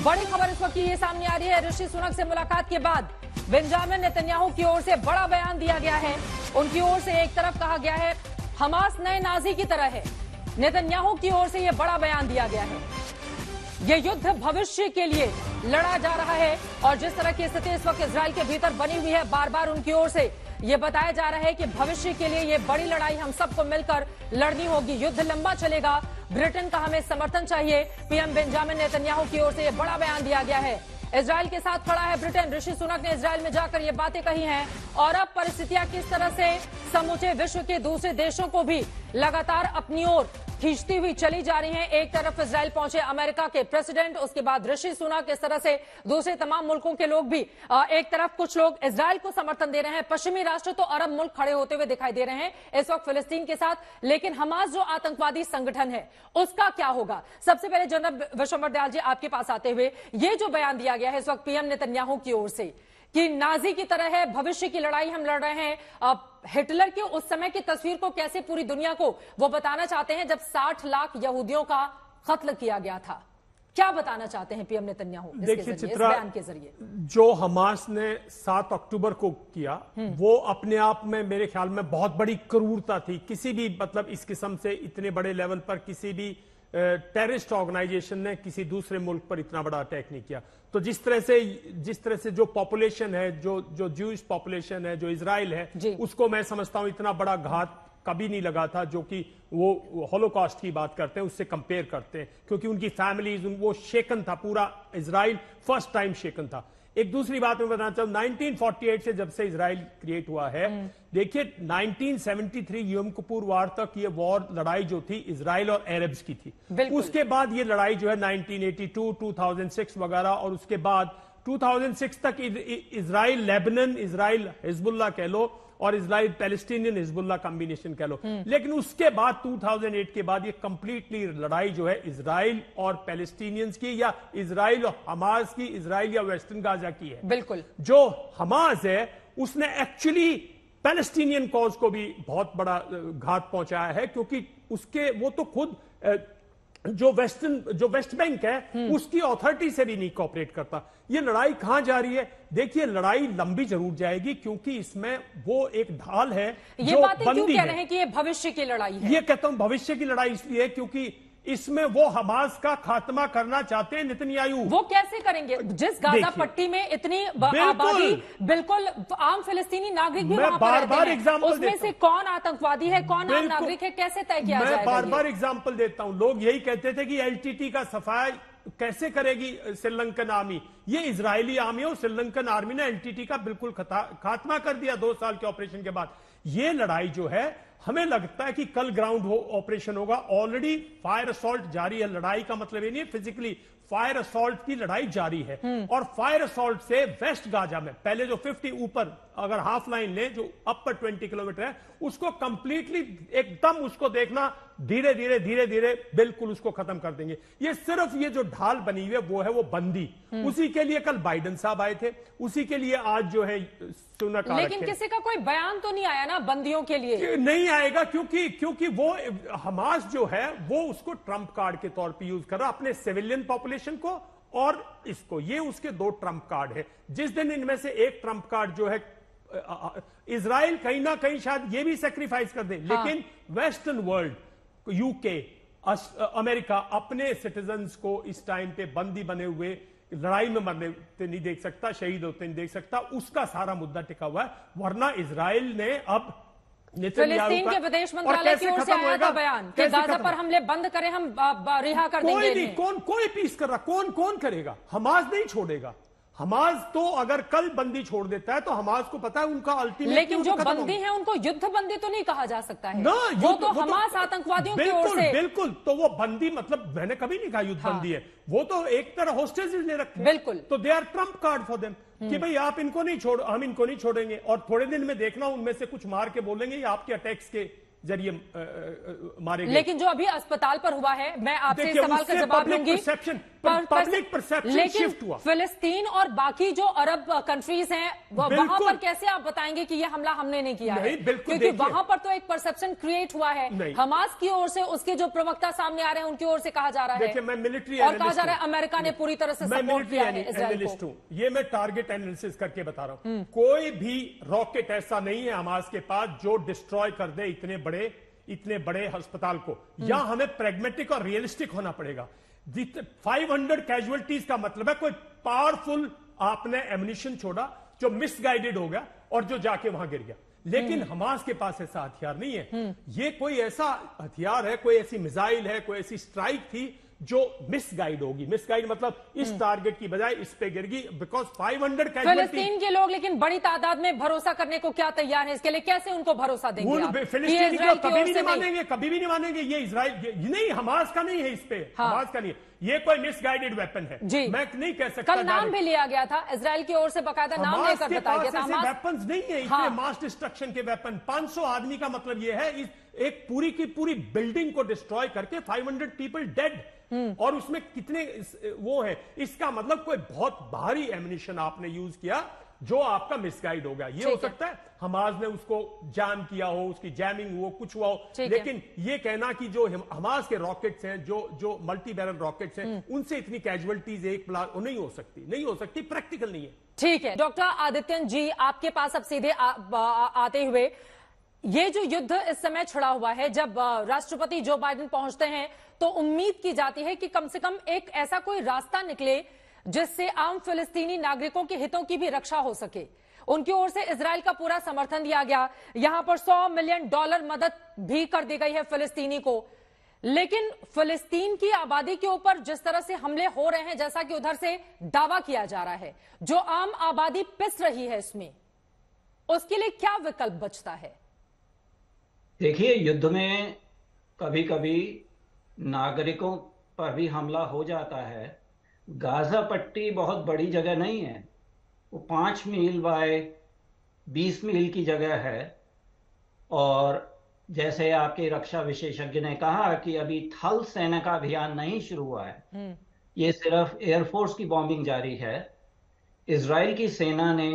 बड़ी खबर इस वक्त की ये सामने आ रही है। ऋषि सुनक से मुलाकात के बाद बेंजामिन नेतन्याहू की ओर से बड़ा बयान दिया गया है। उनकी ओर से एक तरफ कहा गया है हमास नए नाजी की तरह है। नेतन्याहू की ओर से यह बड़ा बयान दिया गया है। ये युद्ध भविष्य के लिए लड़ा जा रहा है और जिस तरह की स्थिति इस वक्त इजराइल के भीतर बनी हुई है, बार बार उनकी ओर से ये बताया जा रहा है कि भविष्य के लिए ये बड़ी लड़ाई हम सबको मिलकर लड़नी होगी। युद्ध लंबा चलेगा, ब्रिटेन का हमें समर्थन चाहिए। पीएम बेंजामिन नेतन्याहू की ओर से ये बड़ा बयान दिया गया है। इजराइल के साथ खड़ा है ब्रिटेन। ऋषि सुनक ने इजराइल में जाकर ये बातें कही हैं और अब परिस्थितियां किस तरह से समूचे विश्व के दूसरे देशों को भी लगातार अपनी ओर खींचती हुई चली जा रही हैं। एक तरफ इजराइल पहुंचे अमेरिका के प्रेसिडेंट, उसके बाद ऋषि सुनक, इस तरह से दूसरे तमाम मुल्कों के लोग भी एक तरफ कुछ लोग इजराइल को समर्थन दे रहे हैं। पश्चिमी राष्ट्र तो अरब मुल्क खड़े होते हुए दिखाई दे रहे हैं इस वक्त फिलिस्तीन के साथ, लेकिन हमास जो आतंकवादी संगठन है उसका क्या होगा? सबसे पहले जनरल विश्वम्बर दयाल जी आपके पास आते हुए ये जो बयान दिया गया है इस वक्त पीएम नेतन्याहू की ओर से कि नाजी की तरह है, भविष्य की लड़ाई हम लड़ रहे हैं। हिटलर के उस समय की तस्वीर को कैसे पूरी दुनिया को वो बताना चाहते हैं जब 60 लाख यहूदियों का कत्ल किया गया था। क्या बताना चाहते हैं पीएम नेतन्याहू देखिए चित्रा, बयान के जरिए? जो हमास ने 7 अक्टूबर को किया वो अपने आप में मेरे ख्याल में बहुत बड़ी क्रूरता थी। किसी भी मतलब इस किस्म से इतने बड़े लेवल पर किसी भी टेररिस्ट ऑर्गेनाइजेशन ने किसी दूसरे मुल्क पर इतना बड़ा अटैक नहीं किया। तो जिस तरह से जो पॉपुलेशन है, जो ज्यूइश पॉपुलेशन है, जो इजराइल है, उसको मैं समझता हूं इतना बड़ा घात कभी नहीं लगा था जो कि वो होलोकॉस्ट की बात करते हैं उससे कंपेयर करते हैं, क्योंकि उनकी फैमिलीज वो शेकन था, पूरा इजराइल फर्स्ट टाइम शेकन था। एक दूसरी बात मैं बताना चाहूं, 1948 से जब से इजराइल क्रिएट हुआ है, देखिए 1973 यम किपुर वार तक ये वॉर लड़ाई जो थी इजराइल और अरब्स की थी। उसके बाद ये लड़ाई जो है 1982, 2006 वगैरह, और उसके बाद 2006 तक इजराइल लेबनन, इजराइल हिजबुल्लाह कह लो और इजराइल पैलेस्टीनियन हिजबुल्लाह कॉम्बिनेशन कह लो। लेकिन उसके बाद 2008 के बाद ये कंप्लीटली लड़ाई जो है इजराइल और पैलेस्टीनियंस की या इजराइल और हमास की, इजराइल या वेस्टर्न गाजा की है। बिल्कुल। जो हमास है उसने एक्चुअली पैलेस्टीनियन कॉज को भी बहुत बड़ा घात पहुंचाया है, क्योंकि उसके वो तो खुद जो वेस्ट बैंक है उसकी अथॉरिटी से भी नहीं कोऑपरेट करता। ये लड़ाई कहां जा रही है? देखिए लड़ाई लंबी जरूर जाएगी, क्योंकि इसमें वो एक ढाल है। ये जो बातें क्यों कह है, रहे हैं कि ये भविष्य की लड़ाई है? ये कहता हूं भविष्य की लड़ाई इसलिए क्योंकि इसमें वो हमास का खात्मा करना चाहते हैं नेतन्याहू। वो कैसे करेंगे? जिस गाजा पट्टी में इतनी आबादी, बिल्कुल आम फिलिस्तीनी नागरिक भी वहां पर रहते हैं, उसमें से कौन आतंकवादी है, कौन आम नागरिक है, कैसे तय किया जाएगा? मैं बार बार एग्जाम्पल देता हूं। लोग यही कहते थे कि एलटीटी का सफाया कैसे करेगी श्रीलंकन आर्मी। ये इजरायली आर्मी और श्रीलंकन आर्मी ने एलटीटी का बिल्कुल खात्मा कर दिया 2 साल के ऑपरेशन के बाद। ये लड़ाई जो है हमें लगता है कि कल ग्राउंड ऑपरेशन होगा। ऑलरेडी फायर असॉल्ट जारी है। लड़ाई का मतलब ये नहीं है फिजिकली, फायर असॉल्ट की लड़ाई जारी है। और फायर असॉल्ट से वेस्ट गाजा में पहले जो 50 ऊपर अगर हाफ लाइन ले जो अपर 20 किलोमीटर है उसको कंप्लीटली एकदम उसको देखना धीरे धीरे बिल्कुल उसको खत्म कर देंगे। ये सिर्फ ये जो ढाल बनी हुई है वो है वो बंदी। उसी के लिए कल बाइडेन साहब आए थे, उसी के लिए आज जो है सुनक। लेकिन किसी का कोई बयान तो नहीं आया ना बंदियों के लिए? नहीं आएगा, क्योंकि वो हमास जो है वो उसको ट्रम्प कार्ड के तौर पे यूज कर रहा अपने सिविलियन पॉपुलेशन को और इसको। ये उसके 2 ट्रम्प कार्ड है। जिस दिन इनमें से एक ट्रम्प कार्ड जो है इजराइल कहीं ना कहीं शायद ये भी सेक्रीफाइस कर दे, लेकिन वेस्टर्न वर्ल्ड, यूके, अमेरिका अपने सिटीजन्स को इस टाइम पे बंदी बने हुए लड़ाई में मरते नहीं देख सकता, शहीद होते नहीं देख सकता। उसका सारा मुद्दा टिका हुआ है। वरना इजराइल ने अब फिलिस्तीन के विदेश मंत्रालय की ओर से आया था बयान कि गाजा पर हमले बंद करें, हम रिहा कर देंगे। कोई नहीं, कोई पीस कर रहा, कौन करेगा? हमास नहीं छोड़ेगा। हमास तो अगर कल बंदी छोड़ देता है तो हमास को पता है उनका अल्टीमेट। लेकिन जो बंदी है उनको युद्ध बंदी तो नहीं कहा जा सकता है ना, वो तो हमास आतंकवादियों की ओर से। बिल्कुल, तो वो बंदी मतलब मैंने कभी नहीं कहा युद्ध बंदी है, वो तो एक तरह होस्टेजेस ले रखे। बिल्कुल, तो they are trump card for them कि भाई आप इनको नहीं छोड़, हम इनको नहीं छोड़ेंगे। और थोड़े दिन में देखना उनमें से कुछ मार के बोलेंगे ये आपके अटैक्स के जरिए मारे गए। लेकिन जो अभी अस्पताल पर हुआ है, मैं आपसे इस सवाल का जवाब लूंगी। पब्लिक परसेप्शन शिफ्ट हुआ। फिलिस्तीन और बाकी जो अरब कंट्रीज हैं वहां पर कैसे आप बताएंगे कि ये हमला हमने नहीं किया है? क्योंकि वहां पर तो एक परसेप्शन क्रिएट हुआ है हमास की ओर से, उसके जो प्रवक्ता सामने आ रहे हैं उनकी ओर से कहा जा रहा है। देखिए, मैं मिलिट्री और कहा जा रहा है अमेरिका ने पूरी तरह से सपोर्ट किया है इजराइल को। ये मैं टारगेट एनालिसिस करके बता रहा हूं। कोई भी रॉकेट ऐसा नहीं है हमास के पास जो डिस्ट्रॉय कर दे इतने बड़े अस्पताल को। यहां हमें प्रैग्मेटिक और रियलिस्टिक होना पड़ेगा। 500 कैजुअलिटीज का मतलब है कोई पावरफुल आपने एमुनिशन छोड़ा जो मिसगाइडेड हो गया और जो जाके वहां गिर गया। लेकिन हमास के पास ऐसा हथियार नहीं है। ये कोई ऐसा हथियार है, कोई ऐसी मिसाइल है, कोई ऐसी स्ट्राइक थी जो मिसगाइड होगी। मिसगाइड मतलब इस टारगेट की बजाय इस पे गिर गई। बिकॉज 500 फिलिस्तीन के लोग लेकिन बड़ी तादाद में भरोसा करने को क्या तैयार है? इसके लिए कैसे उनको भरोसा देंगे? फिलिस्तीनी को कभी भी नहीं मानेंगे, कभी भी नहीं मानेंगे। ये इजराइल नहीं, हमास का नहीं है, इस पे हमास का नहीं है। ये कोई मिसगाइडेड वेपन है। मैं नहीं कह सकता। कल नाम भी लिया गया था इजराइल की ओर से, बकायदा नाम लेकर बताया गया था। वेपन्स नहीं है इसमें, मास डिस्ट्रक्शन के वेपन। 500 आदमी का मतलब ये है एक पूरी की पूरी बिल्डिंग को डिस्ट्रॉय करके 500 पीपल डेड। और उसमें कितने वो है, इसका मतलब कोई बहुत भारी एमिनिशन आपने यूज किया जो आपका मिसगाइड हो गया। ये हो सकता है हमास ने उसको जैम किया हो, उसकी जैमिंग हो, कुछ हुआ हो। लेकिन ये कहना कि जो हमास के रॉकेट्स हैं, जो मल्टी बैरल रॉकेट्स हैं, उनसे इतनी कैजुअलिटीज नहीं हो सकती, प्रैक्टिकल नहीं है। ठीक है डॉक्टर आदित्यन जी, आपके पास अब सीधे आते हुए, ये जो युद्ध इस समय छिड़ा हुआ है, जब राष्ट्रपति जो बाइडेन पहुंचते हैं तो उम्मीद की जाती है कि कम से कम एक ऐसा कोई रास्ता निकले जिससे आम फिलिस्तीनी नागरिकों के हितों की भी रक्षा हो सके। उनकी ओर से इजराइल का पूरा समर्थन दिया गया। यहां पर $100 मिलियन मदद भी कर दी गई है फिलिस्तीनी को। लेकिन फिलिस्तीन की आबादी के ऊपर जिस तरह से हमले हो रहे हैं, जैसा कि उधर से दावा किया जा रहा है, जो आम आबादी पिस रही है इसमें, उसके लिए क्या विकल्प बचता है? देखिए, युद्ध में कभी कभी नागरिकों पर भी हमला हो जाता है। गाजा पट्टी बहुत बड़ी जगह नहीं है, वो 5 मील बाय 20 मील की जगह है। और जैसे आपके रक्षा विशेषज्ञ ने कहा कि अभी थल सेना का अभियान नहीं शुरू हुआ है, ये सिर्फ एयरफोर्स की बॉम्बिंग जारी है। इजराइल की सेना ने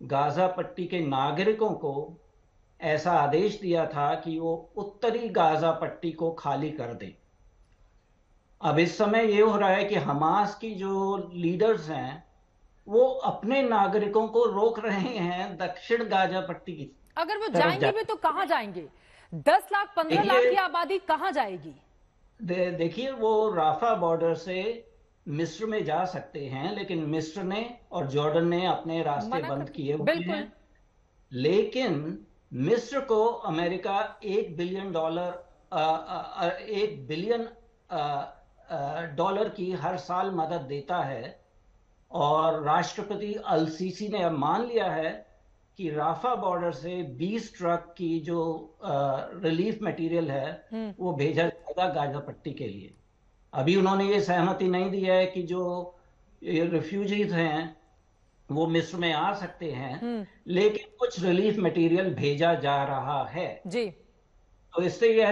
गाजा पट्टी के नागरिकों को ऐसा आदेश दिया था कि वो उत्तरी गाजा पट्टी को खाली कर दें। अब इस समय ये हो रहा है कि हमास की जो लीडर्स हैं वो अपने नागरिकों को रोक रहे हैं दक्षिण गाजा पट्टी की। अगर वो जाएंगे भी तो कहां जाएंगे? 10 लाख 15 लाख की आबादी कहां जाएगी? देखिए, वो राफा बॉर्डर से मिस्र में जा सकते हैं, लेकिन मिस्र ने और जॉर्डन ने अपने रास्ते बंद किए हुए हैं। लेकिन मिस्र को अमेरिका $1 बिलियन डॉलर की हर साल मदद देता है। और राष्ट्रपति अल सीसी ने अब मान लिया है कि राफा बॉर्डर से 20 ट्रक की जो रिलीफ मटेरियल है वो भेजा जाएगा गाजा पट्टी के लिए। अभी उन्होंने ये सहमति नहीं दी है कि जो रिफ्यूजीज हैं वो मिस्र में आ सकते हैं, लेकिन कुछ रिलीफ मटेरियल भेजा जा रहा है जी। तो इससे यह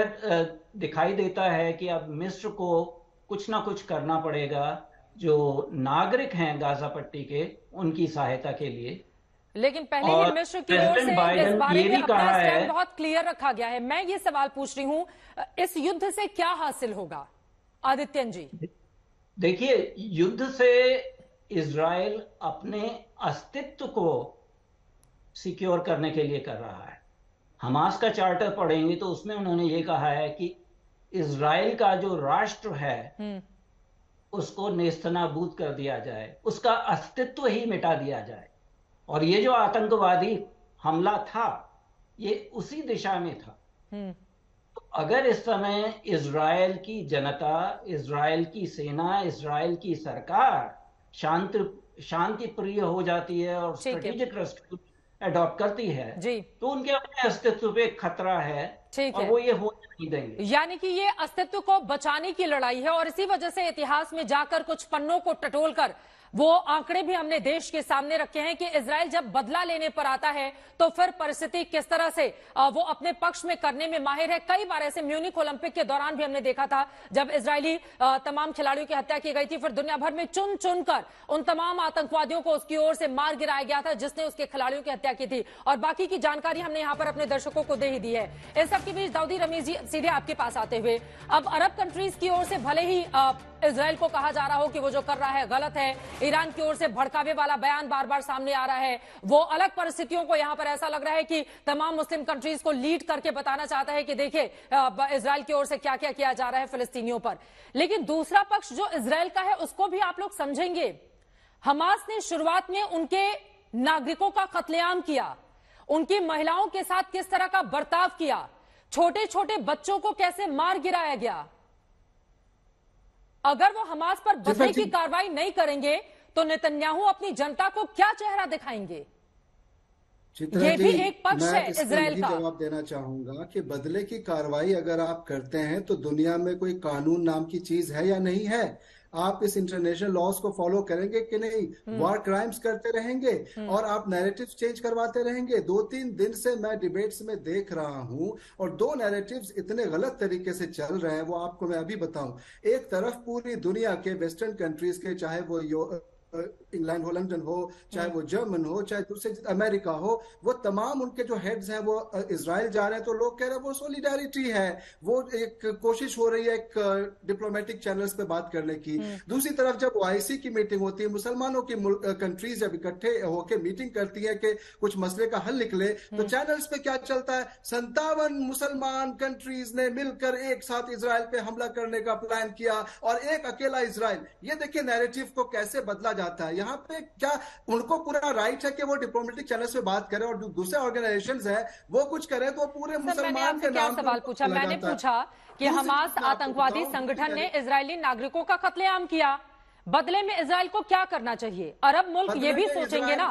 दिखाई देता है कि अब मिस्र को कुछ ना कुछ करना पड़ेगा जो नागरिक हैं गाजा पट्टी के, उनकी सहायता के लिए। लेकिन पहले ही मिस्र की ओर से इस बारे में अपना स्टैंड बहुत क्लियर रखा गया है। मैं ये सवाल पूछ रही हूं, इस युद्ध से क्या हासिल होगा आदित्यन जी? देखिए, युद्ध से इजराइल अपने अस्तित्व को सिक्योर करने के लिए कर रहा है। हमास का चार्टर पढ़ेंगे तो उसमें उन्होंने ये कहा है कि इजराइल का जो राष्ट्र है उसको नेस्तनाबूद कर दिया जाए, उसका अस्तित्व ही मिटा दिया जाए। और ये जो आतंकवादी हमला था ये उसी दिशा में था। तो अगर इस समय इजराइल की जनता, इजराइल की सेना, इजराइल की सरकार शांति प्रिय हो जाती है और स्ट्रेटेजिक रेस्क्यू अडॉप्ट करती है जी, तो उनके अपने अस्तित्व पे खतरा है और वो ये होने नहीं देंगे। यानी कि ये अस्तित्व को बचाने की लड़ाई है और इसी वजह से इतिहास में जाकर कुछ पन्नों को टटोलकर वो आंकड़े भी हमने देश के सामने रखे हैं कि इजराइल जब बदला लेने पर आता है तो फिर परिस्थिति किस तरह से वो अपने पक्ष में करने में माहिर है। कई बार ऐसे म्यूनिक ओलंपिक के दौरान भी हमने देखा था जब इजरायली तमाम खिलाड़ियों की हत्या की गई थी, फिर दुनिया भर में चुन चुनकर उन तमाम आतंकवादियों को उसकी ओर से मार गिराया गया था जिसने उसके खिलाड़ियों की हत्या की थी। और बाकी की जानकारी हमने यहां पर अपने दर्शकों को दे ही दी है। इस सबके बीच दाऊदी रमीज जी, सीधे आपके पास आते हुए, अब अरब कंट्रीज की ओर से भले ही इजराइल को कहा जा रहा हो कि वो जो कर रहा है गलत है, ईरान की ओर से भड़कावे वाला बयान बार बार सामने आ रहा है, वो अलग परिस्थितियों को यहां पर ऐसा लग रहा है कि तमाम मुस्लिम कंट्रीज को लीड करके बताना चाहता है कि देखिए इजराइल की ओर से क्या क्या किया जा रहा है फिलिस्तीनियों पर। लेकिन दूसरा पक्ष जो इजराइल का है उसको भी आप लोग समझेंगे। हमास ने शुरुआत में उनके नागरिकों का कत्लेआम किया, उनकी महिलाओं के साथ किस तरह का बर्ताव किया, छोटे छोटे बच्चों को कैसे मार गिराया गया। अगर वो हमास पर बदले की कार्रवाई नहीं करेंगे तो नेतन्याहू अपनी जनता को क्या चेहरा दिखाएंगे। ये भी एक पक्ष है इजराइल का। जवाब देना चाहूंगा कि बदले की कार्रवाई अगर आप करते हैं तो दुनिया में कोई कानून नाम की चीज है या नहीं है। आप इस इंटरनेशनल लॉज को फॉलो करेंगे कि नहीं, वॉर क्राइम्स करते रहेंगे और आप नैरेटिव्स चेंज करवाते रहेंगे। 2-3 दिन से मैं डिबेट्स में देख रहा हूं और 2 नैरेटिव्स इतने गलत तरीके से चल रहे हैं, वो आपको मैं अभी बताऊं। एक तरफ पूरी दुनिया के वेस्टर्न कंट्रीज के, चाहे वो इंग्लैंड हो, लंदन हो, चाहे वो जर्मन हो, चाहे दूसरे अमेरिका हो, वो तमाम उनके जो हेड्स हैं वो इजराइल जा रहे हैं। तो लोग कह रहे हैं वो सोलिडारिटी है, वो एक कोशिश हो रही है एक डिप्लोमेटिक चैनल्स पे बात करने की। दूसरी तरफ जब ओआईसी की मीटिंग होती है, मुसलमानों की कंट्रीज जब इकट्ठे होकर मीटिंग करती है कि कुछ मसले का हल निकले, तो चैनल्स पे क्या चलता है, 57 मुसलमान कंट्रीज ने मिलकर एक साथ इजराइल पे हमला करने का प्लान किया और एक अकेला इजराइल। ये देखिए नैरेटिव को कैसे बदला जाता है। यहाँ पे क्या उनको पूरा राइट है कि वो डिप्लोमेटिक चैनल्स पे बात करें और जो दूसरे ऑर्गेनाइजेशंस हैं वो कुछ करें, तो पूरे मुसलमान के नाम सवाल पूछा, मैंने पूछा कि हमास आतंकवादी संगठन ने इजरायली नागरिकों का कत्लेआम किया, बदले में इजराइल को क्या करना चाहिए। अरब मुल्क ये भी सोचेंगे ना,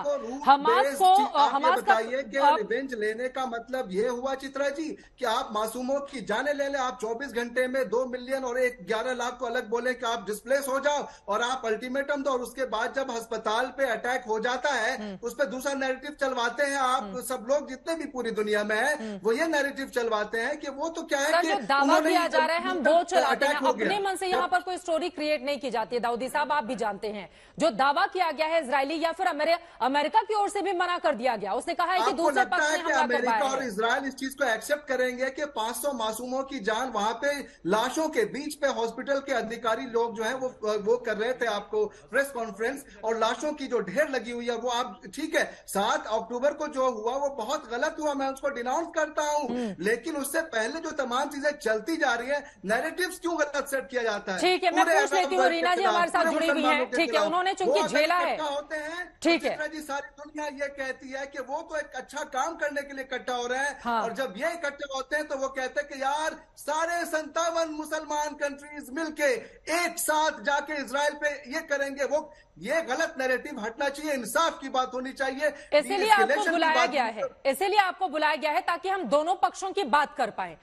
हमास को हमास का रिवेंज लेने का मतलब ये हुआ चित्रा जी कि आप मासूमों की जाने ले ले। आप 24 घंटे में 2 मिलियन और 11 लाख को अलग बोले कि आप डिस्प्लेस हो जाओ और आप अल्टीमेटम दो, और उसके बाद जब अस्पताल पे अटैक हो जाता है उस पर दूसरा नैरेटिव चलवाते हैं। आप सब लोग जितने भी पूरी दुनिया में है वो ये नैरेटिव चलवाते हैं कि वो तो क्या है कि दावा किया जा रहा है हम वो चलाते हैं, अपने मन से यहाँ पर कोई स्टोरी क्रिएट नहीं की जाती है। दाऊदी साहब आप भी जानते हैं जो दावा किया गया है इजरायली या फिर अमेरिका की ओर से भी मना कर दिया गया। उसने कहा है कि दूसरे पक्ष ने हमला करवाया है। और इजराइल इस चीज को एक्सेप्ट करेंगे कि 500 मासूमों की जान वहां पे लाशों के बीच पे हॉस्पिटल के अधिकारी लोग जो है वो कर रहे थे आपको प्रेस कॉन्फ्रेंस, और लाशों की जो ढेर लगी हुई है वो आप ठीक है 7 अक्टूबर को जो हुआ वो बहुत गलत हुआ, मैं उसको डिनाउंस करता हूं, लेकिन उससे पहले जो तमाम चीजें चलती जा रही है नैरेटिव्स क्यों गलत सेट किया जाता है। ठीक है, मैं पूछ लेती हूँ, रीना जी हमारे साथ जुड़ी हुई है। ठीक है, उन्होंने चूंकि झेला है, होते हैं ठीक है जी, सारी दुनिया ये कहती है कि वो तो एक अच्छा काम करने के लिए इकट्ठा हो रहे हैं। हाँ। और जब ये इकट्ठे होते हैं तो वो कहते हैं कि यार सारे 57 मुसलमान कंट्रीज मिलके एक साथ जाके इजराइल पे ये करेंगे। वो ये गलत नैरेटिव हटना चाहिए, इंसाफ की बात होनी चाहिए। इसीलिए आपको बुलाया गया है, इसीलिए आपको बुलाया गया है ताकि हम दोनों पक्षों की बात कर पाए।